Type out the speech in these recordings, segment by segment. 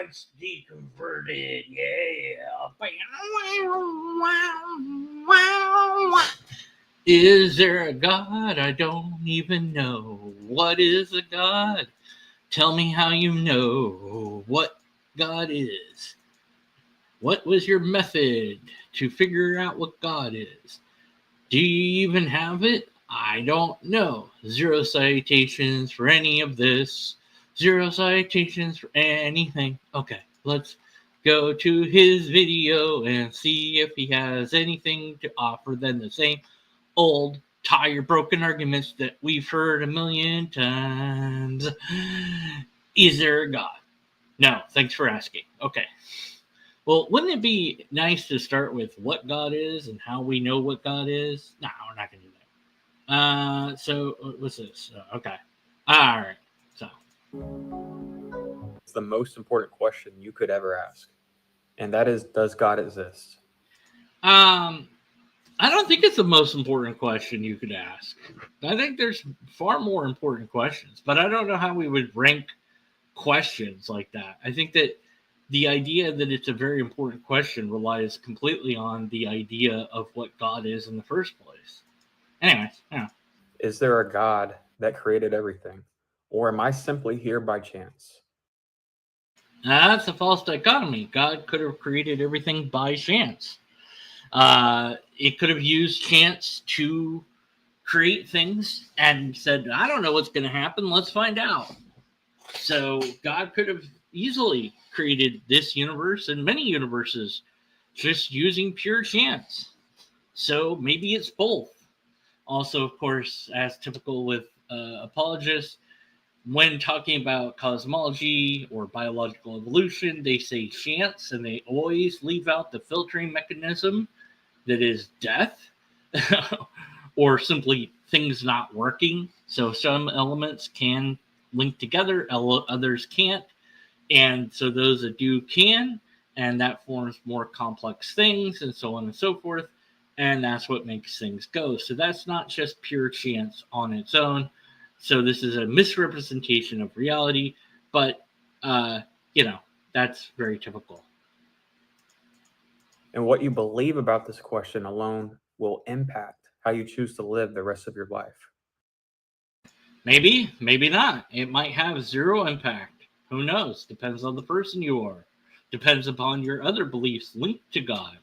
It's deconverted, yeah. Is there a God? I don't even know. What is a God? Tell me how you know what God is. What was your method to figure out what God is? Do you even have it? I don't know. 0 citations for any of this. 0 citations for anything. Okay, let's go to his video and see if he has anything to offer than the same old, tired, broken arguments that we've heard a million times. Is there a God? No, thanks for asking. Okay. Well, wouldn't it be nice to start with what God is and how we know what God is? No, we're not going to do that. So what's this? Okay. All right. So it's the most important question you could ever ask, and that is, does God exist? I don't think it's the most important question you could ask. I think there's far more important questions, but I don't know how we would rank questions like that. I think that the idea that it's a very important question relies completely on the idea of what God is in the first place. Anyways, yeah. Is there a God that created everything? Or am I simply here by chance? That's a false dichotomy. God could have created everything by chance. It could have used chance to create things and said, I don't know what's going to happen. Let's find out. So God could have easily created this universe and many universes just using pure chance. So maybe it's both. Also, of course, as typical with apologists, when talking about cosmology or biological evolution, they say chance and they always leave out the filtering mechanism that is death or simply things not working. So some elements can link together, others can't. And so those that do can, and that forms more complex things and so on and so forth. And that's what makes things go. So that's not just pure chance on its own. So this is a misrepresentation of reality, but, that's very typical. And what you believe about this question alone will impact how you choose to live the rest of your life. Maybe, maybe not. It might have 0 impact. Who knows? Depends on the person you are. Depends upon your other beliefs linked to God.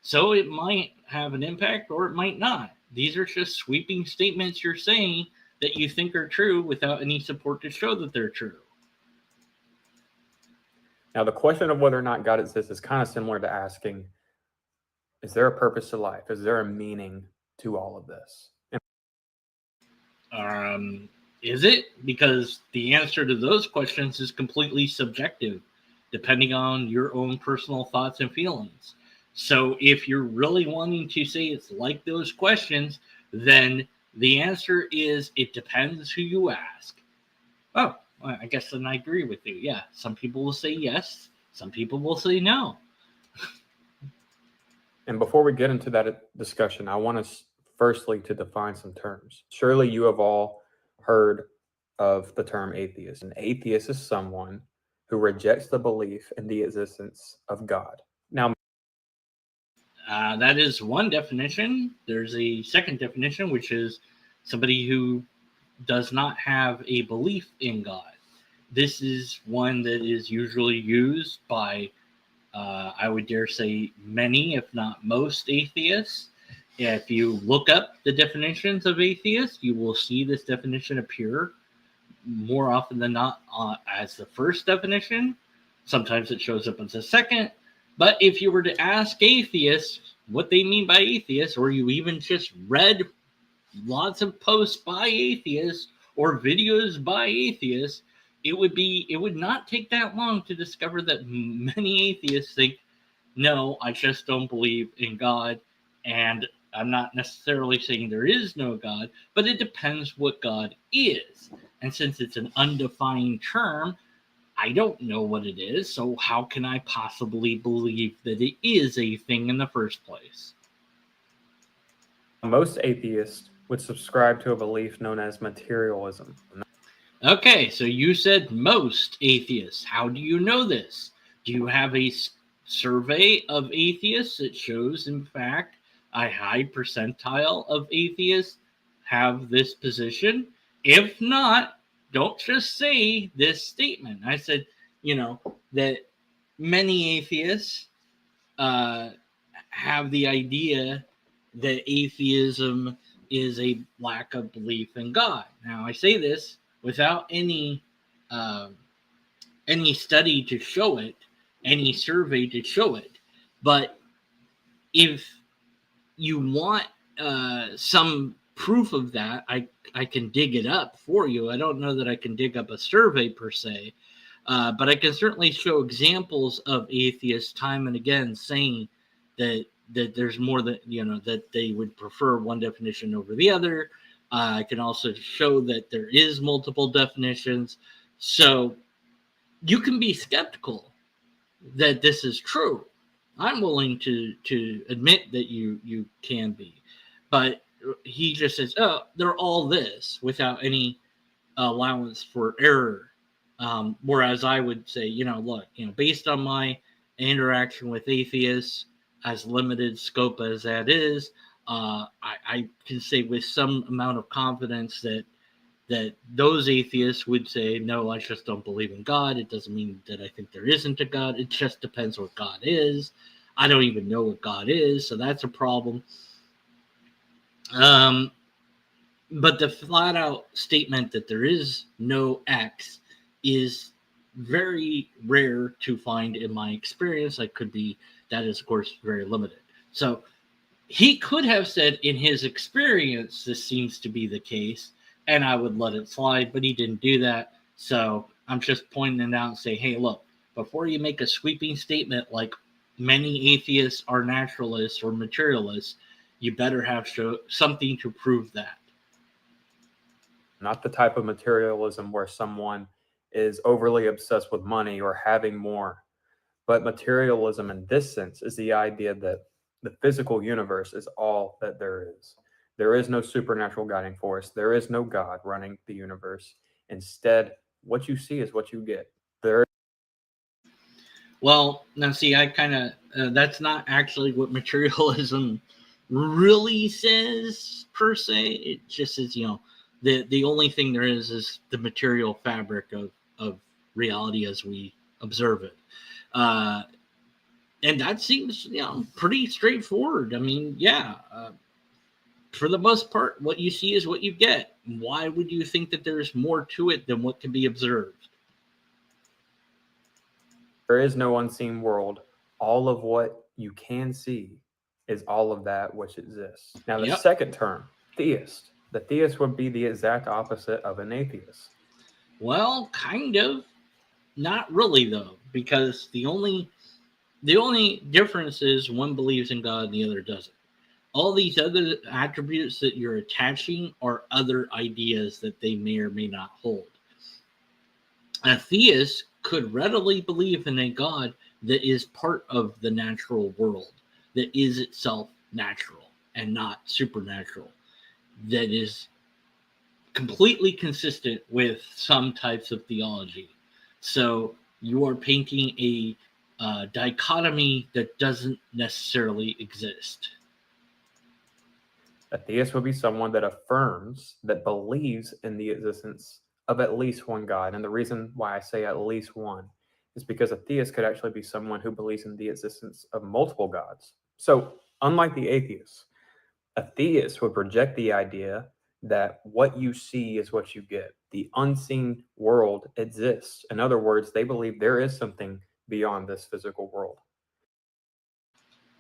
So it might have an impact or it might not. These are just sweeping statements you're saying that you think are true without any support to show that they're true. Now, the question of whether or not God exists is kind of similar to asking, is there a purpose to life? Is there a meaning to all of this? Is it? Because the answer to those questions is completely subjective, depending on your own personal thoughts and feelings. So if you're really wanting to say it's like those questions, then the answer is it depends who you ask. Oh, well, I guess then I agree with you. Yeah, some people will say yes, some people will say no. And before we get into that discussion, I want us firstly to define some terms. Surely you have all heard of the term atheist. An atheist is someone who rejects the belief in the existence of God. Now, that is one definition. There's a second definition, which is somebody who does not have a belief in God. This is one that is usually used by, I would dare say, many, if not most, atheists. If you look up the definitions of atheist, you will see this definition appear more often than not as the first definition. Sometimes it shows up as a second. But if you were to ask atheists what they mean by atheists, or you even just read lots of posts by atheists or videos by atheists, it would not take that long to discover that many atheists think, no, I just don't believe in God. And I'm not necessarily saying there is no God, but it depends what God is. And since it's an undefined term, I don't know what it is, so how can I possibly believe that it is a thing in the first place? most atheists would subscribe to a belief known as materialism. Okay, so you said most atheists. How do you know this? Do you have a survey of atheists that shows, in fact, a high percentile of atheists have this position? If not, don't just say this statement. I said, that many atheists have the idea that atheism is a lack of belief in God. Now, I say this without any study to show it, any survey to show it. But if you want some proof of that, I can dig it up for you. I don't know that I can dig up a survey per se, but I can certainly show examples of atheists time and again saying that there's more than, that they would prefer one definition over the other. I can also show that there is multiple definitions. So you can be skeptical that this is true. I'm willing to admit that you can be. But he just says, oh, they're all this without any allowance for error. Whereas I would say, look, based on my interaction with atheists, as limited scope as that is, I can say with some amount of confidence that those atheists would say, no, I just don't believe in God. It doesn't mean that I think there isn't a God. It just depends what God is. I don't even know what God is, so that's a problem. But the flat out statement that there is no X is very rare to find in my experience. That is, of course, very limited. So he could have said, in his experience, this seems to be the case, and I would let it slide, but he didn't do that. So I'm just pointing it out and say, hey, look, before you make a sweeping statement like many atheists are naturalists or materialists, you better have something to prove that. Not the type of materialism where someone is overly obsessed with money or having more. But materialism in this sense is the idea that the physical universe is all that there is. There is no supernatural guiding force. There is no God running the universe. Instead, what you see is what you get. Well, now see, I kind of, that's not actually what materialism really says per se. It just says, the only thing there is the material fabric of reality as we observe it. And that seems, pretty straightforward. I mean, for the most part, what you see is what you get. Why would you think that there's more to it than what can be observed? There is no unseen world. All of what you can see is all of that which exists. Now, the second term, theist. The theist would be the exact opposite of an atheist. Well, kind of. Not really, though, because the only difference is one believes in God and the other doesn't. All these other attributes that you're attaching are other ideas that they may or may not hold. A theist could readily believe in a God that is part of the natural world, that is itself natural and not supernatural, that is completely consistent with some types of theology. So you are painting a dichotomy that doesn't necessarily exist. A theist would be someone that affirms, that believes in the existence of at least one God. And the reason why I say at least one is because a theist could actually be someone who believes in the existence of multiple gods. So, unlike the atheist, a theist would reject the idea that what you see is what you get. The unseen world exists. In other words, they believe there is something beyond this physical world.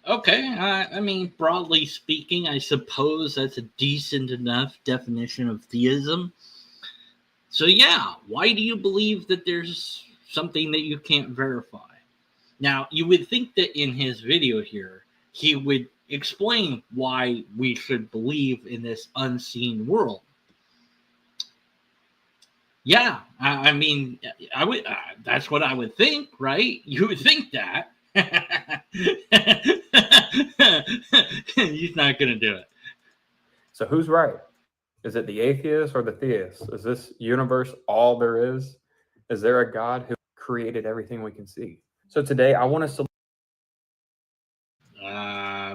Okay, I mean, broadly speaking, I suppose that's a decent enough definition of theism. So yeah, why do you believe that there's something that you can't verify? Now, you would think that in his video here, he would explain why we should believe in this unseen world. Yeah, I mean, I would. That's what I would think, right? You would think that. He's not going to do it. So who's right? Is it the atheist or the theist? Is this universe all there is? Is there a God who created everything we can see? So today I want us to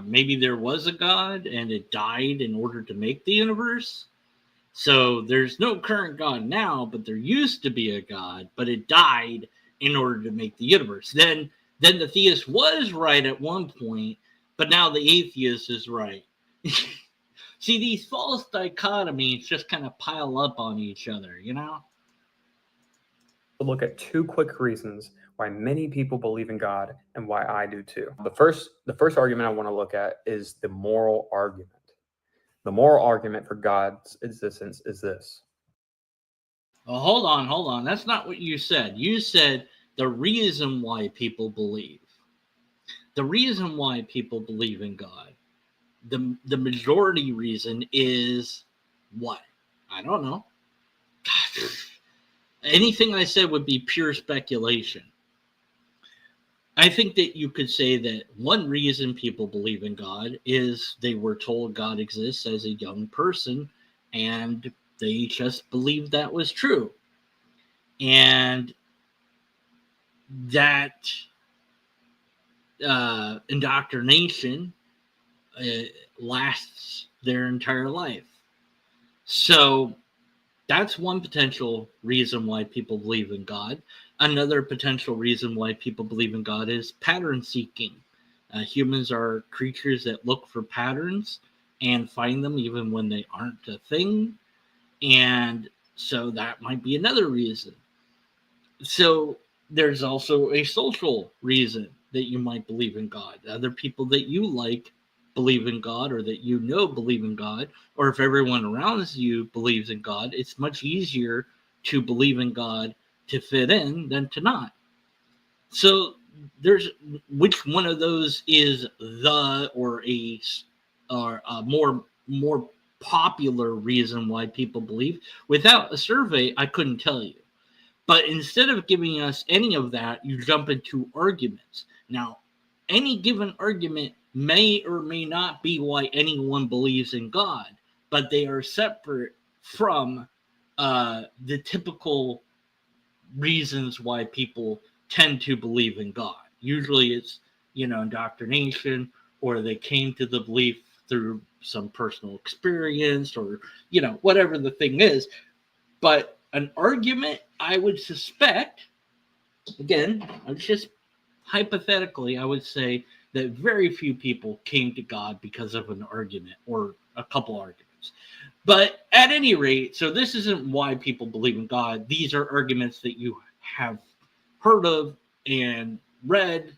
Maybe there was a God and it died in order to make the universe. So there's no current God now, but there used to be a God, but it died in order to make the universe. Then the theist was right at one point, but now the atheist is right. See, these false dichotomies just kind of pile up on each other, you know? look at two quick reasons why many people believe in God and why I do too. The first argument I want to look at is the moral argument. The moral argument for God's existence is this. Well, hold on. That's not what you said. You said the reason why people believe. The reason why people believe in God, the majority reason is what? I don't know. Anything I said would be pure speculation. I think that you could say that one reason people believe in God is they were told God exists as a young person and they just believed that was true. And that indoctrination lasts their entire life. So that's one potential reason why people believe in God. Another potential reason why people believe in God is pattern seeking. Humans are creatures that look for patterns and find them even when they aren't a thing. And so that might be another reason. So there's also a social reason that you might believe in God. Other people that you like believe in God, or that you know believe in God, or if everyone around you believes in God, it's much easier to believe in God to fit in than to not. So there's which one of those is the or a more popular reason why people believe. Without a survey, I couldn't tell you. But instead of giving us any of that, you jump into arguments. Now, any given argument may or may not be why anyone believes in God, but they are separate from the typical reasons why people tend to believe in God. Usually it's, indoctrination, or they came to the belief through some personal experience, or, whatever the thing is. But an argument, I would suspect, again, just hypothetically, I would say that very few people came to God because of an argument or a couple arguments. But at any rate, so this isn't why people believe in God. These are arguments that you have heard of and read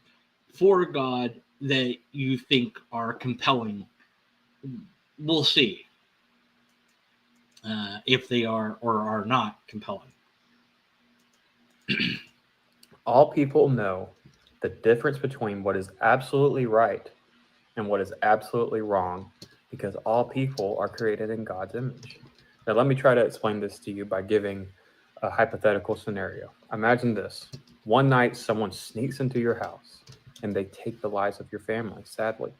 for God that you think are compelling. We'll see if they are or are not compelling. All people know the difference between what is absolutely right and what is absolutely wrong, because all people are created in God's image. Now, let me try to explain this to you by giving a hypothetical scenario. Imagine this. One night, someone sneaks into your house and they take the lives of your family, sadly.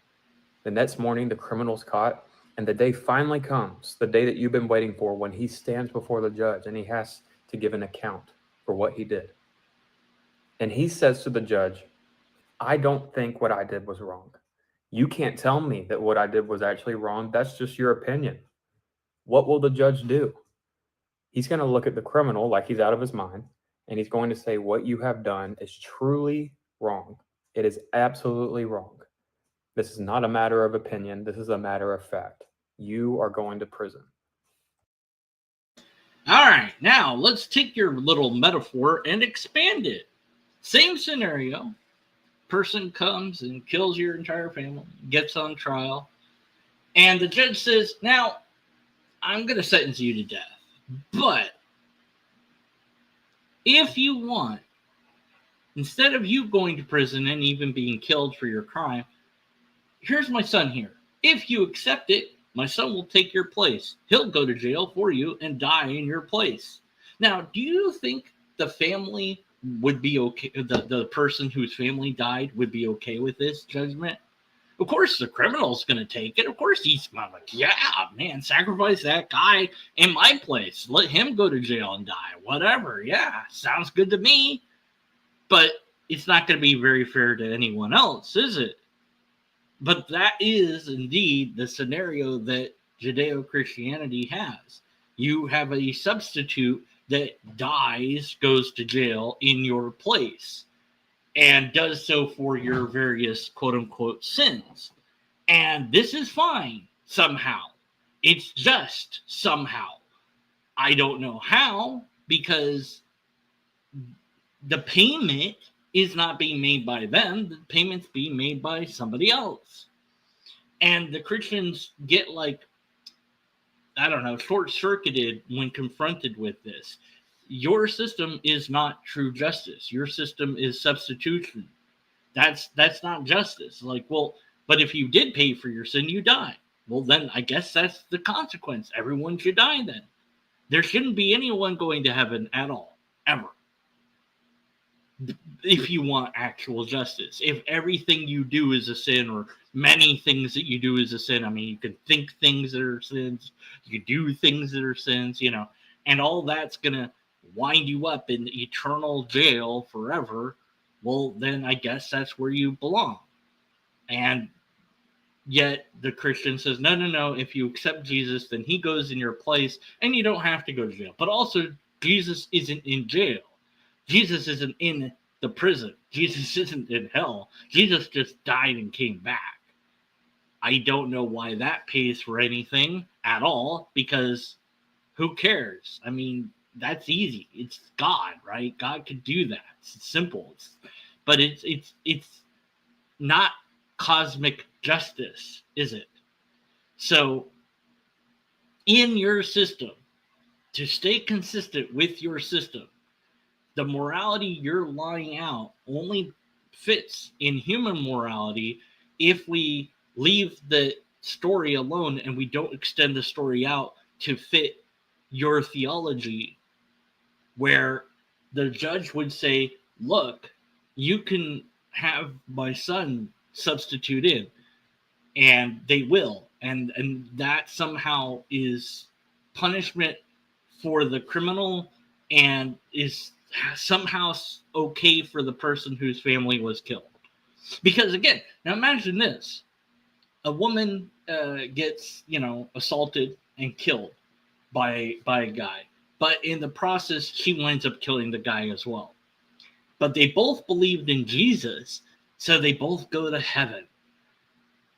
The next morning, the criminal's caught, and the day finally comes, the day that you've been waiting for, when he stands before the judge and he has to give an account for what he did. And he says to the judge, I don't think what I did was wrong. You can't tell me that what I did was actually wrong. That's just your opinion. What will the judge do? He's going to look at the criminal like he's out of his mind, and he's going to say, what you have done is truly wrong. It is absolutely wrong. This is not a matter of opinion. This is a matter of fact. You are going to prison. All right, now let's take your little metaphor and expand it. Same scenario. Person comes and kills your entire family, gets on trial, and the judge says, now, I'm going to sentence you to death. But if you want, instead of you going to prison and even being killed for your crime, here's my son here. If you accept it, my son will take your place. He'll go to jail for you and die in your place. Now, do you think the family would be okay? The person whose family died would be okay with this judgment? Of course, the criminal's going to take it. Of course, he's going to like, yeah, man, sacrifice that guy in my place. Let him go to jail and die. Whatever. Yeah, sounds good to me. But it's not going to be very fair to anyone else, is it? But that is indeed the scenario that Judeo-Christianity has. You have a substitute that dies, goes to jail in your place, and does so for your various quote-unquote sins. And this is fine somehow. It's just somehow. I don't know how, because the payment is not being made by them. The payment's being made by somebody else. And the Christians get short-circuited when confronted with this. Your system is not true justice. Your system is substitution. That's not justice. But if you did pay for your sin, you die. Well, then I guess that's the consequence. Everyone should die then. There shouldn't be anyone going to heaven at all, ever. If you want actual justice. If everything you do is a sin, or many things that you do is a sin. I mean, you can think things that are sins. You can do things that are sins, and all that's going to wind you up in eternal jail forever. Well, then I guess that's where you belong. And yet the Christian says, no, if you accept Jesus, then he goes in your place and you don't have to go to jail. But also, Jesus isn't in jail. Jesus isn't in the prison. Jesus isn't in hell. Jesus just died and came back. I don't know why that pays for anything at all, because who cares? I mean, that's easy. It's God, right? God could do that. It's simple. But it's not cosmic justice, is it? So in your system, to stay consistent with your system, the morality you're lying out only fits in human morality if we leave the story alone and we don't extend the story out to fit your theology, where the judge would say, look, you can have my son substitute in, and they will, and that somehow is punishment for the criminal and is somehow okay for the person whose family was killed. Because again, now imagine this: a woman gets assaulted and killed by a guy, but in the process she winds up killing the guy as well. But they both believed in Jesus, so they both go to heaven.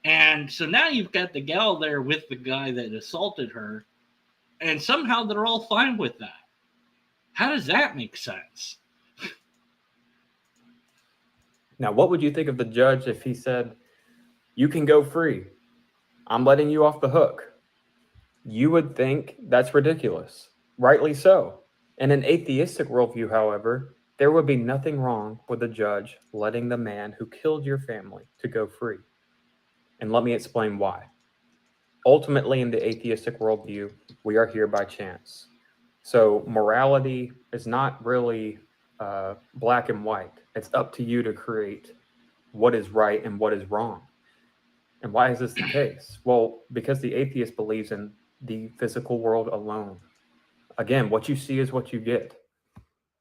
And so now you've got the gal there with the guy that assaulted her, and somehow they're all fine with that. How does that make sense? Now, what would you think of the judge if he said, you can go free, I'm letting you off the hook? You would think that's ridiculous. Rightly so. In an atheistic worldview, however, there would be nothing wrong with the judge letting the man who killed your family to go free. And let me explain why. Ultimately, in the atheistic worldview, we are here by chance. So morality is not really black and white. It's up to you to create what is right and what is wrong. And why is this the case? Well, because the atheist believes in the physical world alone. Again, what you see is what you get.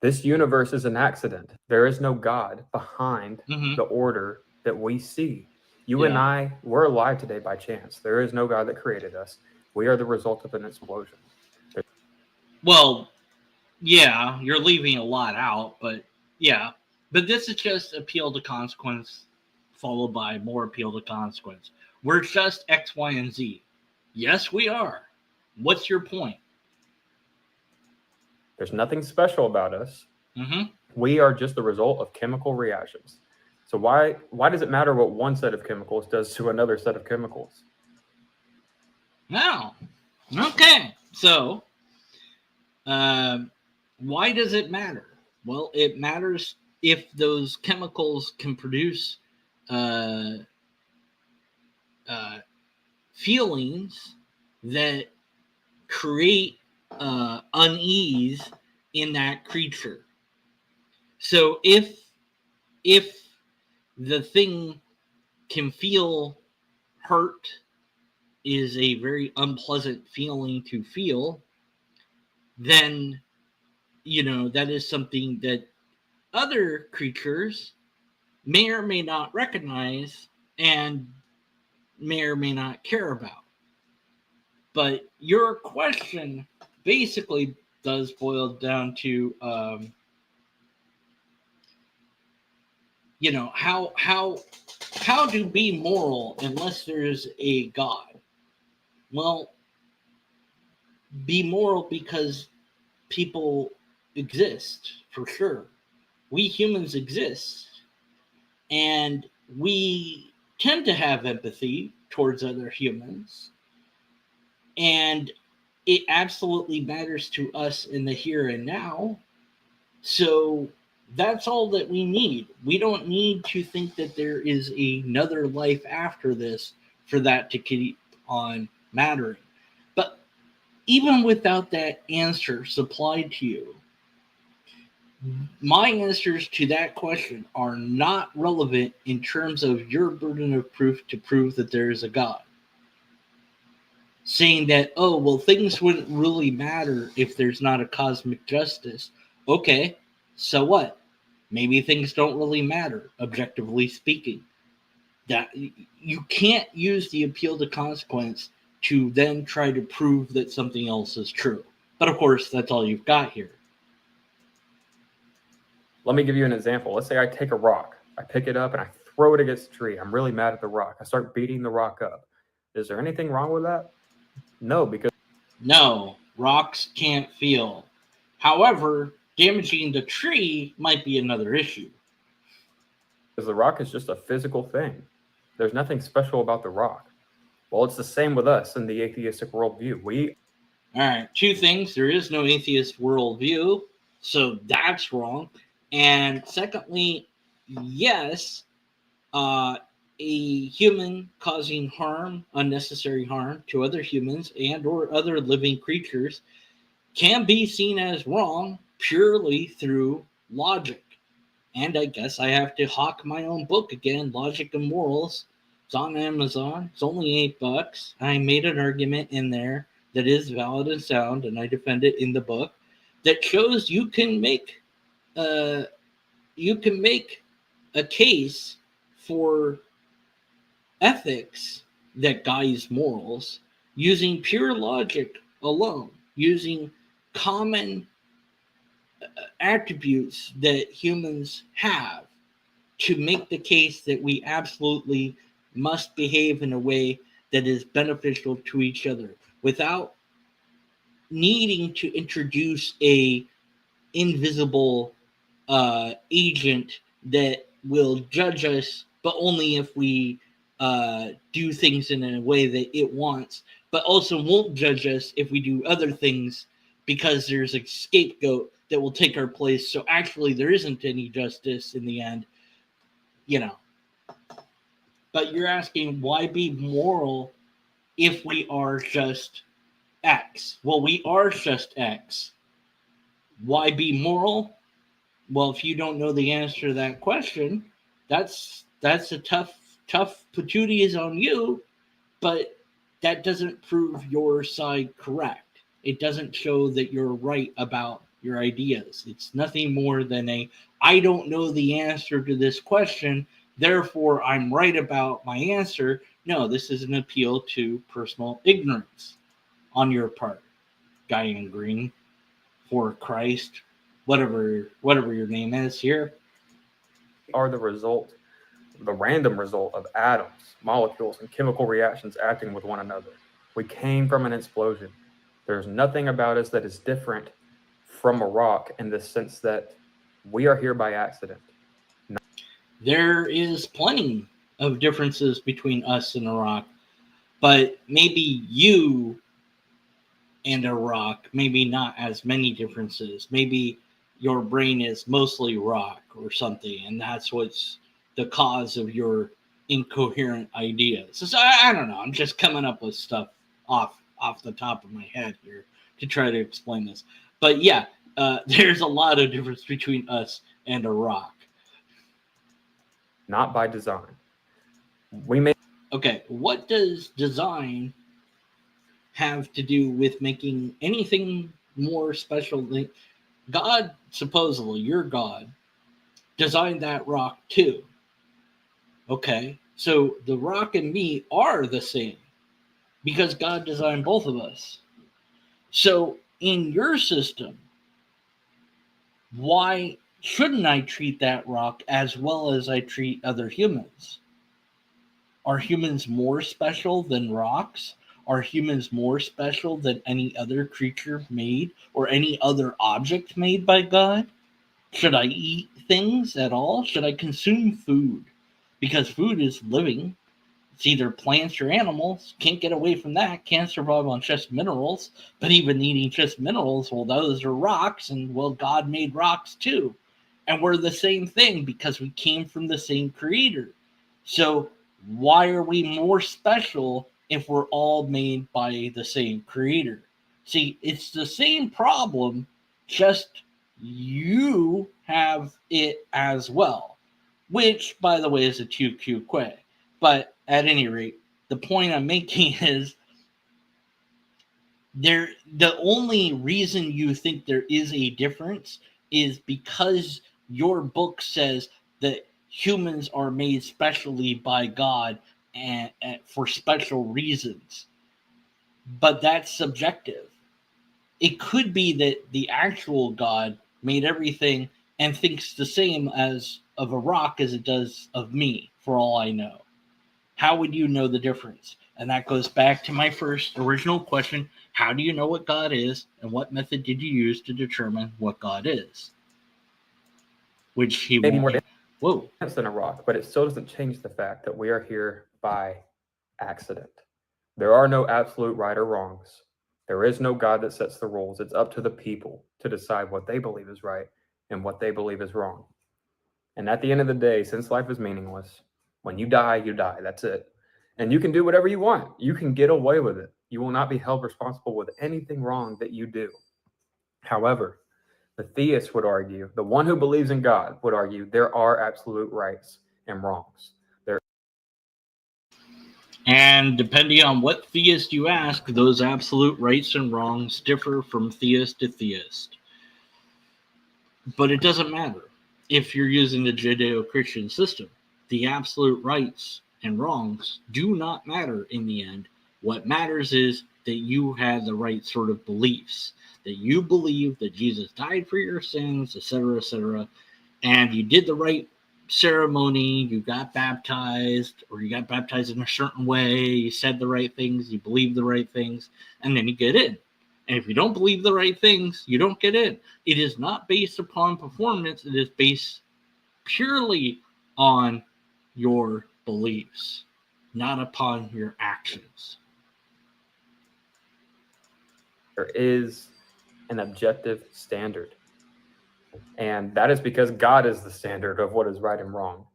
This universe is an accident. There is no God behind the order that we see. You and I, we're alive today by chance. There is no God that created us. We are the result of an explosion. Well, yeah, you're leaving a lot out, but yeah. But this is just appeal to consequence followed by more appeal to consequence. We're just X, Y, and Z. Yes, we are. What's your point? There's nothing special about us. We are just the result of chemical reactions. So why does it matter what one set of chemicals does to another set of chemicals? Now, okay. So, why does it matter? Well, it matters if those chemicals can produce feelings that create unease in that creature. So if the thing can feel hurt, is a very unpleasant feeling to feel, then that is something that other creatures may or may not recognize and may or may not care about. But your question basically does boil down to, how to be moral unless there's a God? Well, be moral because people exist, for sure. We humans exist, and we tend to have empathy towards other humans, and it absolutely matters to us in the here and now. So that's all that we need. We don't need to think that there is another life after this for that to keep on mattering. But even without that answer supplied to you, my answers to that question are not relevant in terms of your burden of proof to prove that there is a God. Saying that, oh, well, things wouldn't really matter if there's not a cosmic justice. Okay, so what? Maybe things don't really matter, objectively speaking. That you can't use the appeal to consequence to then try to prove that something else is true. But of course, that's all you've got here. Let me give you an example. Let's say I take a rock, I pick it up and I throw it against a tree. I'm really mad at the rock. I start beating the rock up. Is there anything wrong with that? No, because no, rocks can't feel. However, damaging the tree might be another issue. the rock is just a physical thing. There's nothing special about the rock. Well, it's the same with us in the atheistic worldview. All right, two things. There is no atheist worldview, so that's wrong. And secondly, yes, a human causing harm, unnecessary harm to other humans and or other living creatures can be seen as wrong purely through logic. And I guess I have to hawk my own book again, Logic and Morals. It's on Amazon. It's only $8. I made an argument in there that is valid and sound, and I defend it in the book, that shows you can make a case for ethics that guides morals using pure logic alone, using common attributes that humans have to make the case that we absolutely must behave in a way that is beneficial to each other without needing to introduce a invisible agent that will judge us, but only if we do things in a way that it wants, but also won't judge us if we do other things because there's a scapegoat that will take our place. So actually there isn't any justice in the end, But you're asking, why be moral if we are just X? Well, we are just X. Why be moral? Well, if you don't know the answer to that question, that's a tough patootie on you, but that doesn't prove your side correct. It doesn't show that you're right about your ideas. It's nothing more than I don't know the answer to this question, therefore I'm right about my answer. No, this is an appeal to personal ignorance on your part. Guy in green, for Christ, whatever your name is here. Are the random result of atoms, molecules, and chemical reactions acting with one another. We came from an explosion. There's nothing about us that is different from a rock in the sense that we are here by accident. There is plenty of differences between us and a rock, but maybe you and a rock, maybe not as many differences. Maybe your brain is mostly rock or something, and that's what's the cause of your incoherent ideas. So I don't know. I'm just coming up with stuff off the top of my head here to try to explain this. But yeah, there's a lot of difference between us and a rock. Not by design. Okay, what does design have to do with making anything more special? God, supposedly, your God, designed that rock too. Okay, so the rock and me are the same because God designed both of us. So in your system, why shouldn't I treat that rock as well as I treat other humans? Are humans more special than rocks? Are humans more special than any other creature made or any other object made by God? Should I eat things at all? Should I consume food? Because food is living. It's either plants or animals. Can't get away from that. Can't survive on just minerals. But even eating just minerals, well, those are rocks, and well, God made rocks too. And we're the same thing because we came from the same creator. So why are we more special if we're all made by the same creator? See, it's the same problem, just you have it as well, which, by the way, is a 2Q quay. But at any rate, the point I'm making is the only reason you think there is a difference is because your book says that humans are made specially by God and for special reasons. But that's subjective. It could be that the actual God made everything and thinks the same as of a rock as it does of me, for all I know. How would you know the difference? And that goes back to my first original question. How do you know what God is, and what method did you use to determine what God is? Which he Maybe more won't. Whoa. dense than a rock, but it still doesn't change the fact that we are here by accident. There are no absolute right or wrongs. There is no God that sets the rules. It's up to the people to decide what they believe is right and what they believe is wrong. And at the end of the day, since life is meaningless, when you die, you die. That's it. And you can do whatever you want. You can get away with it. You will not be held responsible with anything wrong that you do. However, the theist would argue, the one who believes in God would argue, there are absolute rights and wrongs. And depending on what theist you ask, those absolute rights and wrongs differ from theist to theist. But it doesn't matter if you're using the Judeo-Christian system. The absolute rights and wrongs do not matter in the end. What matters is that you had the right sort of beliefs, that you believe that Jesus died for your sins, etc., and you did the right ceremony, you got baptized, or you got baptized in a certain way, you said the right things, you believed the right things, and then you get in. And if you don't believe the right things, you don't get in. It is not based upon performance, it is based purely on your beliefs, not upon your actions. There is an objective standard. And that is because God is the standard of what is right and wrong.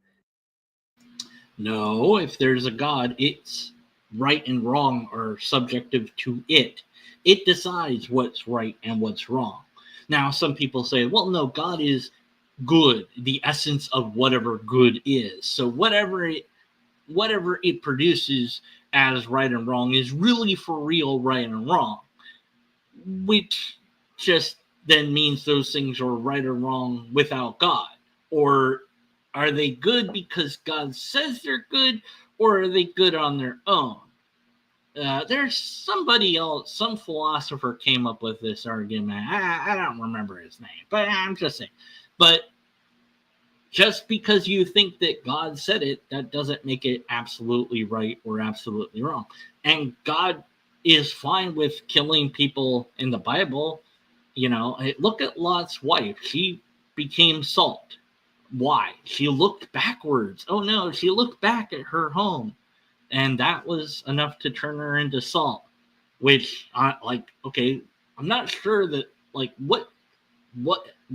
No, if there's a God, it's right and wrong are subjective to it. It decides what's right and what's wrong. Now, some people say, well, no, God is good, the essence of whatever good is. So whatever it produces as right and wrong is really for real right and wrong, which just then means those things are right or wrong without God. Or are they good because God says they're good, or are they good on their own? There's somebody else, some philosopher came up with this argument. I don't remember his name, but I'm just saying. But just because you think that God said it, that doesn't make it absolutely right or absolutely wrong. And God is fine with killing people in the Bible. You know, look at Lot's wife. She became salt. Why? She looked backwards. Oh no, she looked back at her home. And that was enough to turn her into salt. Which, okay, I'm not sure that,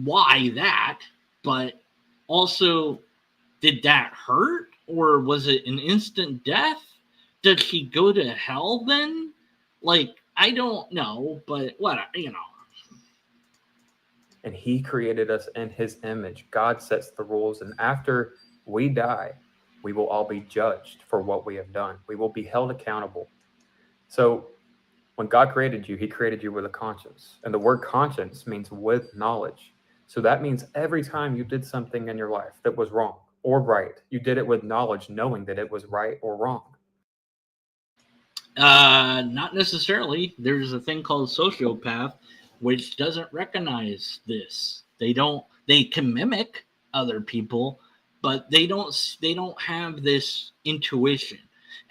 why that, but also, did that hurt? Or was it an instant death? Did she go to hell then? I don't know, but what, And he created us in his image. God sets the rules. And after we die, we will all be judged for what we have done. We will be held accountable. So when God created you, he created you with a conscience. And the word conscience means with knowledge. So that means every time you did something in your life that was wrong or right. You did it with knowledge, knowing that it was right or wrong. Not necessarily. There's a thing called sociopath, which doesn't recognize this. They can mimic other people, but they don't have this intuition.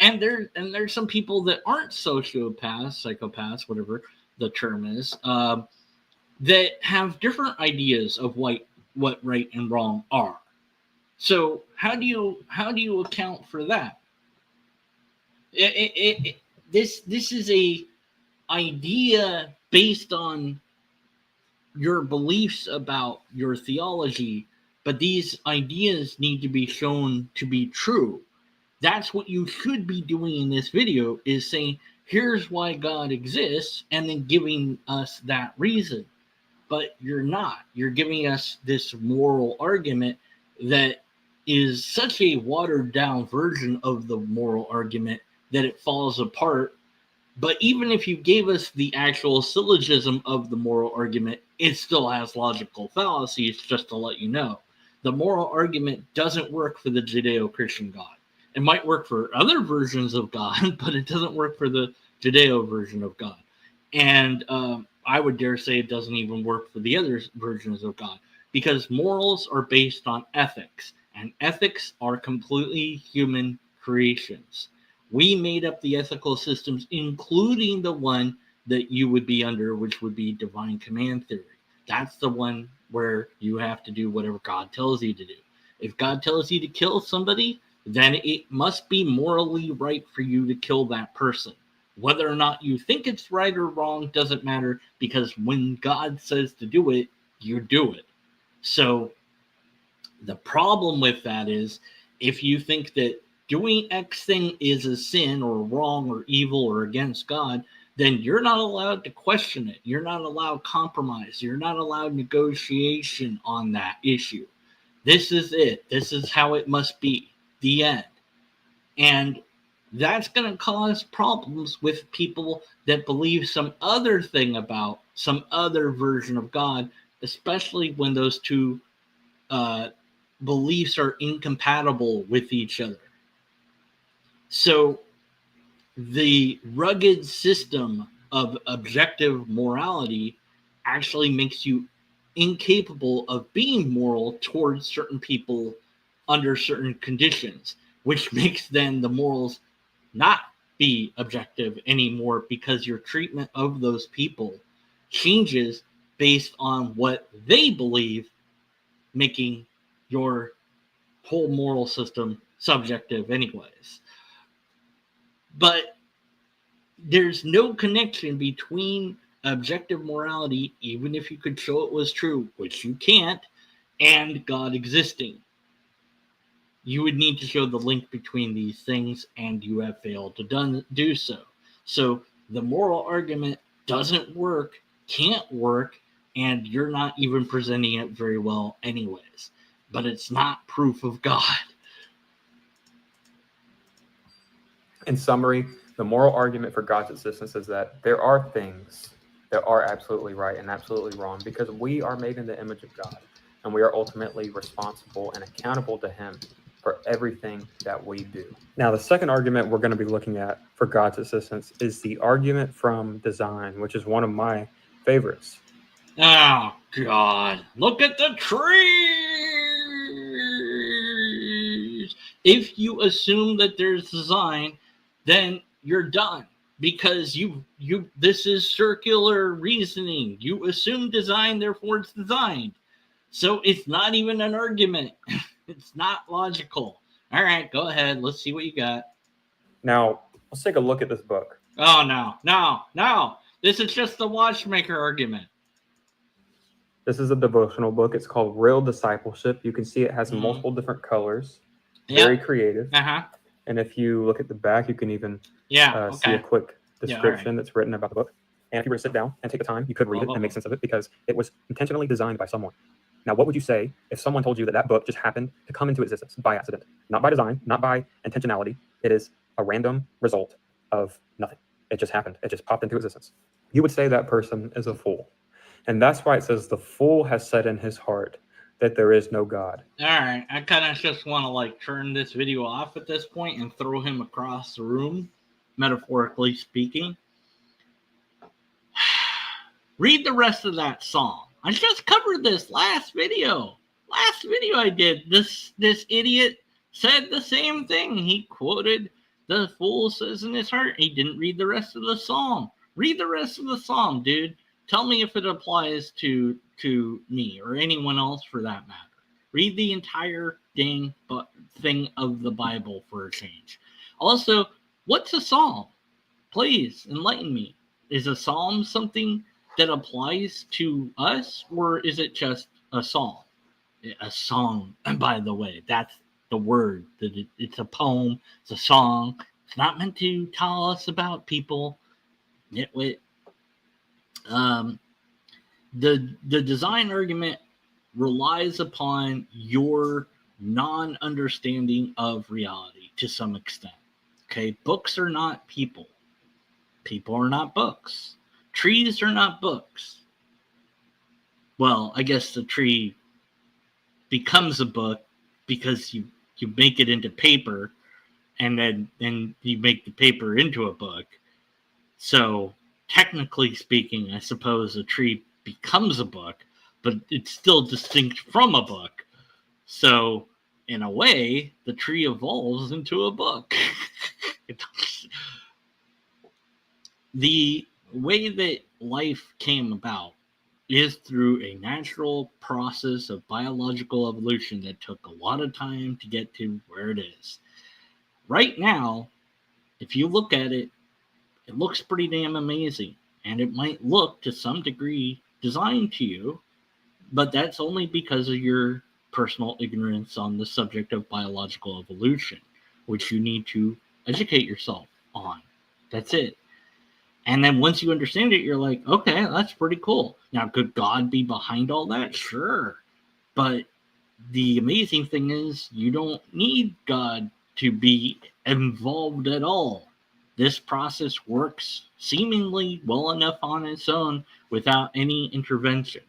And there's some people that aren't sociopaths, psychopaths, whatever the term is, that have different ideas of what right and wrong are. So how do you account for that? This is a idea based on your beliefs about your theology, but these ideas need to be shown to be true. That's what you should be doing in this video, is saying, here's why God exists, and then giving us that reason. But you're not. You're giving us this moral argument that is such a watered down version of the moral argument that it falls apart. But even if you gave us the actual syllogism of the moral argument, it still has logical fallacies, just to let you know. The moral argument doesn't work for the Judeo-Christian God. It might work for other versions of God, but it doesn't work for the Judeo version of God. And I would dare say it doesn't even work for the other versions of God, because morals are based on ethics, and ethics are completely human creations. We made up the ethical systems, including the one that you would be under, which would be divine command theory. That's the one where you have to do whatever God tells you to do. If God tells you to kill somebody, then it must be morally right for you to kill that person. Whether or not you think it's right or wrong doesn't matter, because when God says to do it, you do it. So the problem with that is, if you think that doing X thing is a sin or wrong or evil or against God, then you're not allowed to question it. You're not allowed compromise. You're not allowed negotiation on that issue. This is it. This is how it must be. The end. And that's going to cause problems with people that believe some other thing about some other version of God, especially when those two beliefs are incompatible with each other. So the rugged system of objective morality actually makes you incapable of being moral towards certain people under certain conditions, which makes then the morals not be objective anymore, because your treatment of those people changes based on what they believe, making your whole moral system subjective anyways. But there's no connection between objective morality, even if you could show it was true, which you can't, and God existing. You would need to show the link between these things, and you have failed to do so. So the moral argument doesn't work, can't work, and you're not even presenting it very well anyways. But it's not proof of God. In summary, the moral argument for God's existence is that there are things that are absolutely right and absolutely wrong, because we are made in the image of God, and we are ultimately responsible and accountable to Him for everything that we do. Now, the second argument we're going to be looking at for God's existence is the argument from design, which is one of my favorites. Oh, God. Look at the trees. If you assume that there's design, then you're done, because this is circular reasoning. You assume design, therefore it's designed. So it's not even an argument. It's not logical. All right, go ahead. Let's see what you got. Now, let's take a look at this book. Oh, no. This is just the watchmaker argument. This is a devotional book. It's called Real Discipleship. You can see it has multiple different colors. Very creative. And if you look at the back, you can even see a quick description that's written about the book. And if you were to sit down and take the time, you could read it and make sense of it, because it was intentionally designed by someone. Now, what would you say if someone told you that that book just happened to come into existence by accident? Not by design, not by intentionality. It is a random result of nothing. It just happened. It just popped into existence. You would say that person is a fool. And that's why it says the fool has said in his heart, that there is no God. All right, I kind of just want to like turn this video off at this point and throw him across the room, metaphorically speaking. Read the rest of that song. I just covered this last video. Last video I did. This idiot said the same thing. He quoted, "The fool says in his heart." He didn't read the rest of the psalm. Read the rest of the psalm, dude. Tell me if it applies to me or anyone else for that matter. Read the entire dang thing of the Bible for a change. Also, what's a psalm? Please enlighten me. Is a psalm something that applies to us, or is it just a song? A song, and by the way, that's the word. That it's a poem, it's a song. It's not meant to tell us about people. Nitwit. The design argument relies upon your non-understanding of reality to some extent. Okay, books are not people. People are not books. Trees are not books. Well, I guess the tree becomes a book because you make it into paper, and then you make the paper into a book. So technically speaking, I suppose a tree becomes a book, but it's still distinct from a book. So in a way, the tree evolves into a book. The way that life came about is through a natural process of biological evolution that took a lot of time to get to where it is. Right now, if you look at it, it looks pretty damn amazing. And it might look to some degree designed to you, but that's only because of your personal ignorance on the subject of biological evolution, which you need to educate yourself on. That's it. And then once you understand it, you're like, okay, that's pretty cool. Now, could God be behind all that? Sure. But the amazing thing is you don't need God to be involved at all. This process works seemingly well enough on its own without any intervention.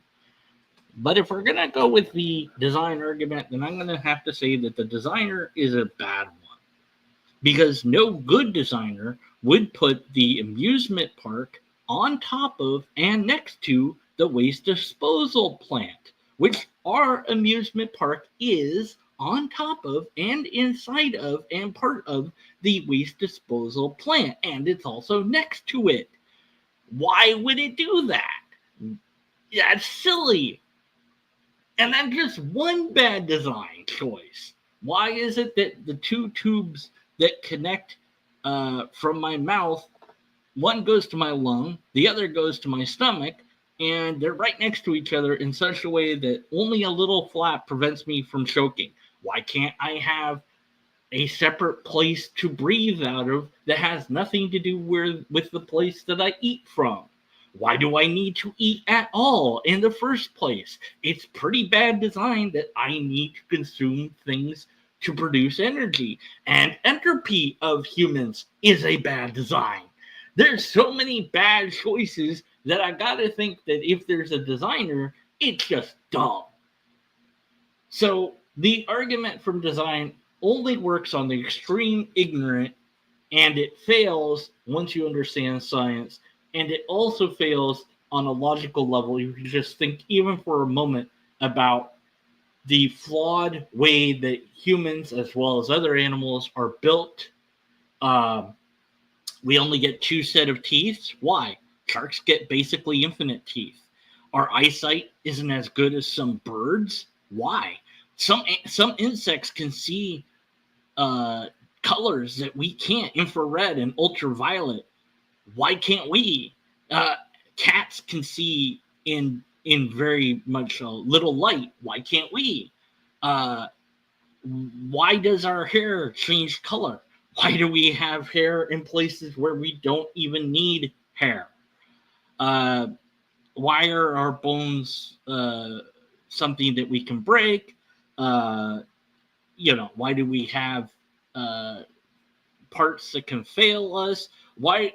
But if we're going to go with the design argument, then I'm going to have to say that the designer is a bad one. Because no good designer would put the amusement park on top of and next to the waste disposal plant, which our amusement park is on top of and inside of and part of the waste disposal plant, and it's also next to it. Why would it do that? That's silly. And that's just one bad design choice. Why is it that the two tubes that connect from my mouth, one goes to my lung, the other goes to my stomach, and they're right next to each other in such a way that only a little flap prevents me from choking? Why can't I have a separate place to breathe out of that has nothing to do with the place that I eat from? Why do I need to eat at all in the first place? It's pretty bad design that I need to consume things to produce energy. And entropy of humans is a bad design. There's so many bad choices that I gotta think that if there's a designer, it's just dumb. So the argument from design only works on the extreme ignorant, and it fails once you understand science, and it also fails on a logical level. You can just think even for a moment about the flawed way that humans, as well as other animals, are built. We only get two set of teeth. Why? Sharks get basically infinite teeth. Our eyesight isn't as good as some birds. Why? Some insects can see colors that we can't, infrared and ultraviolet. Why can't we? Cats can see in very much little light. Why can't we? Why does our hair change color? Why do we have hair in places where we don't even need hair? Why are our bones something that we can break? Why do we have parts that can fail us? Why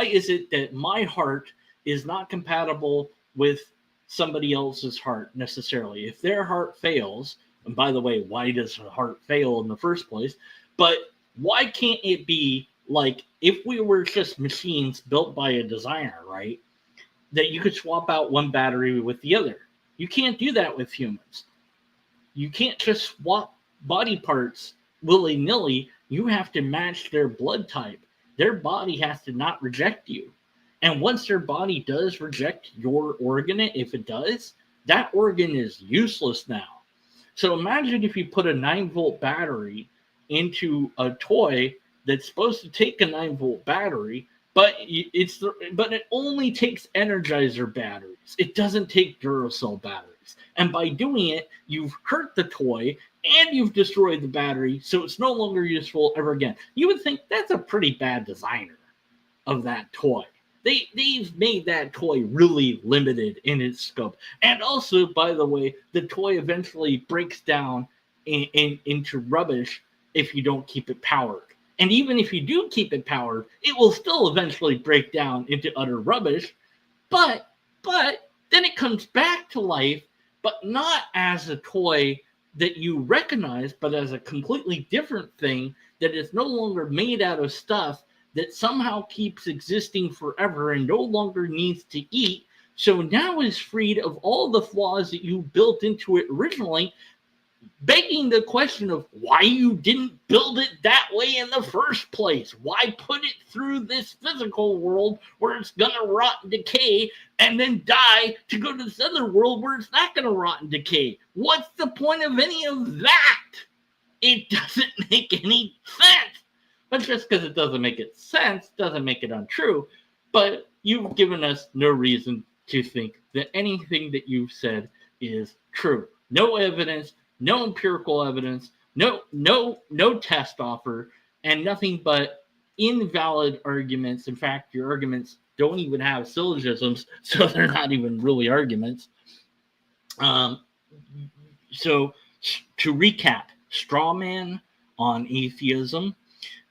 is it that my heart is not compatible with somebody else's heart necessarily. If their heart fails, and by the way, why does a heart fail in the first place? But why can't it be like if we were just machines built by a designer, right? That you could swap out one battery with the other. You can't do that with humans. You can't just swap body parts willy-nilly. You have to match their blood type. Their body has to not reject you. And once their body does reject your organ, if it does, that organ is useless now. So imagine if you put a 9-volt battery into a toy that's supposed to take a 9-volt battery, but it only takes Energizer batteries. It doesn't take Duracell batteries. And by doing it, you've hurt the toy and you've destroyed the battery, so it's no longer useful ever again. You would think that's a pretty bad designer of that toy. They've made that toy really limited in its scope. And also, by the way, the toy eventually breaks down into rubbish if you don't keep it powered. And even if you do keep it powered, it will still eventually break down into utter rubbish. But then it comes back to life, but not as a toy that you recognize, but as a completely different thing that is no longer made out of stuff that somehow keeps existing forever and no longer needs to eat, so now is freed of all the flaws that you built into it originally, begging the question of why you didn't build it that way in the first place. Why put it through this physical world where it's going to rot and decay and then die to go to this other world where it's not going to rot and decay? What's the point of any of that? It doesn't make any sense. But just because it doesn't make it sense doesn't make it untrue. But you've given us no reason to think that anything that you've said is true. No evidence, no empirical evidence, no test offer, and nothing but invalid arguments. In fact, your arguments don't even have syllogisms, so they're not even really arguments. So to recap, straw man on atheism.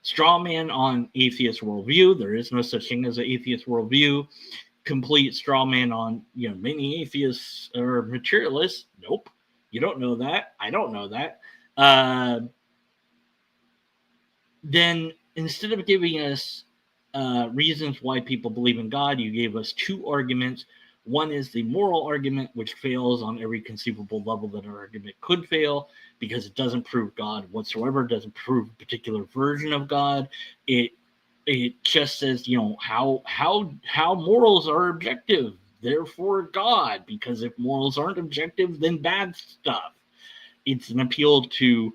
Straw man on atheist worldview. There is no such thing as an atheist worldview. Complete straw man on, many atheists or materialists. Nope. You don't know that. I don't know that. Then instead of giving us reasons why people believe in God, you gave us two arguments. One is the moral argument, which fails on every conceivable level that an argument could fail, because it doesn't prove God whatsoever. It doesn't prove a particular version of God. It just says, how morals are objective, therefore God, because if morals aren't objective, then bad stuff. It's an appeal to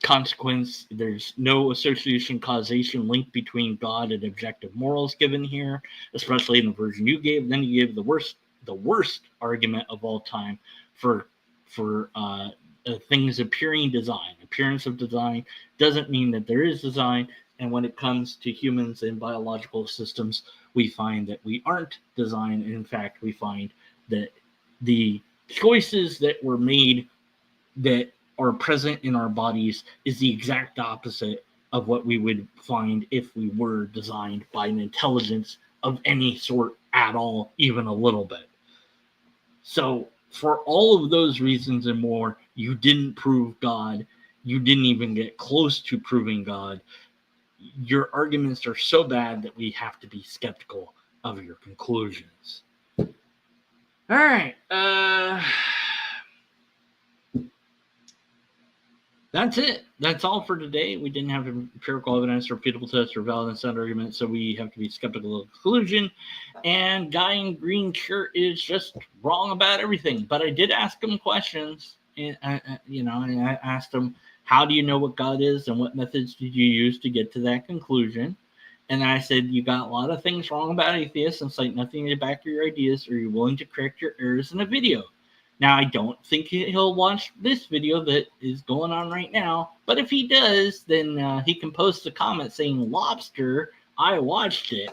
consequence. There's no association causation link between God and objective morals given here, especially in the version you gave. Then you gave the worst argument of all time for things appearing design. Appearance of design doesn't mean that there is design. And when it comes to humans and biological systems, we find that we aren't designed. In fact, we find that the choices that were made that are present in our bodies is the exact opposite of what we would find if we were designed by an intelligence of any sort at all, even a little bit. So for all of those reasons and more, you didn't prove God. You didn't even get close to proving God. Your arguments are so bad that we have to be skeptical of your conclusions. All right. That's it. That's all for today. We didn't have empirical evidence, repeatable tests, or valid and sound arguments, so we have to be skeptical of the conclusion. And guy in green shirt is just wrong about everything. But I did ask him questions, and I asked him, how do you know what God is, and what methods did you use to get to that conclusion? And I said, you got a lot of things wrong about atheists and cite nothing to back your ideas, or you're willing to correct your errors in a video. Now, I don't think he'll watch this video that is going on right now, but if he does, then he can post a comment saying, lobster, I watched it.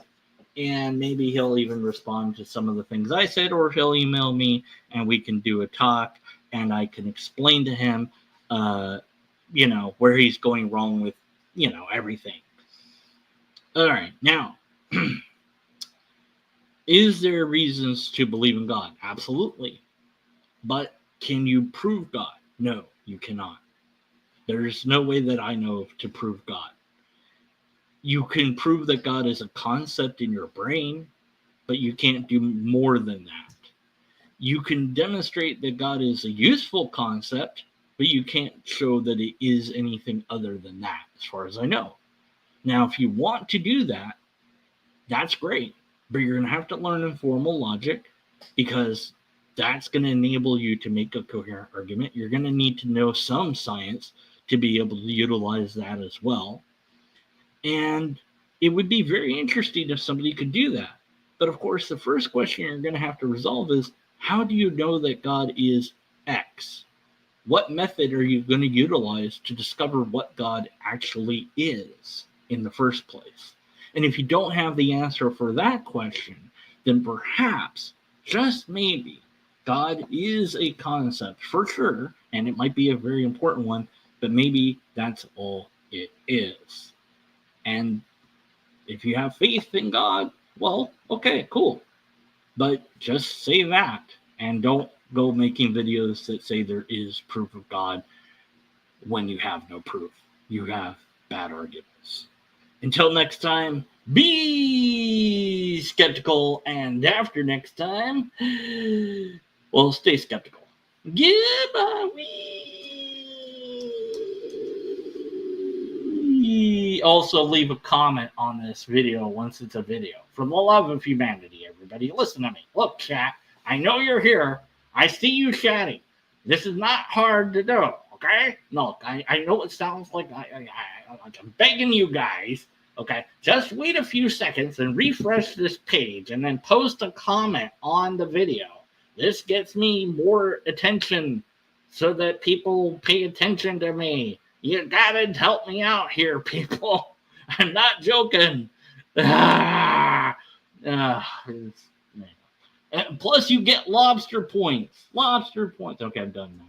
And maybe he'll even respond to some of the things I said, or he'll email me and we can do a talk and I can explain to him, where he's going wrong with, everything. All right, now, Is there reasons to believe in God? Absolutely. But can you prove God? No, you cannot. There's no way that I know of to prove God. You can prove that God is a concept in your brain, but you can't do more than that. You can demonstrate that God is a useful concept, but you can't show that it is anything other than that, as far as I know. Now, if you want to do that, that's great, but you're going to have to learn informal logic, because that's going to enable you to make a coherent argument. You're going to need to know some science to be able to utilize that as well. And it would be very interesting if somebody could do that. But of course, the first question you're going to have to resolve is, how do you know that God is X? What method are you going to utilize to discover what God actually is in the first place? And if you don't have the answer for that question, then perhaps, just maybe, God is a concept for sure, and it might be a very important one, but maybe that's all it is. And if you have faith in God, well, okay, cool. But just say that, and don't go making videos that say there is proof of God when you have no proof. You have bad arguments. Until next time, be skeptical, and after next time, well, stay skeptical. Goodbye. Also, leave a comment on this video once it's a video. For the love of humanity, everybody, listen to me. Look, chat, I know you're here. I see you chatting. This is not hard to do, okay? Look, I know it sounds like I'm begging you guys, okay? Just wait a few seconds and refresh this page and then post a comment on the video. This gets me more attention so that people pay attention to me. You gotta help me out here, people. I'm not joking. Plus, you get lobster points. Lobster points. Okay, I'm done now.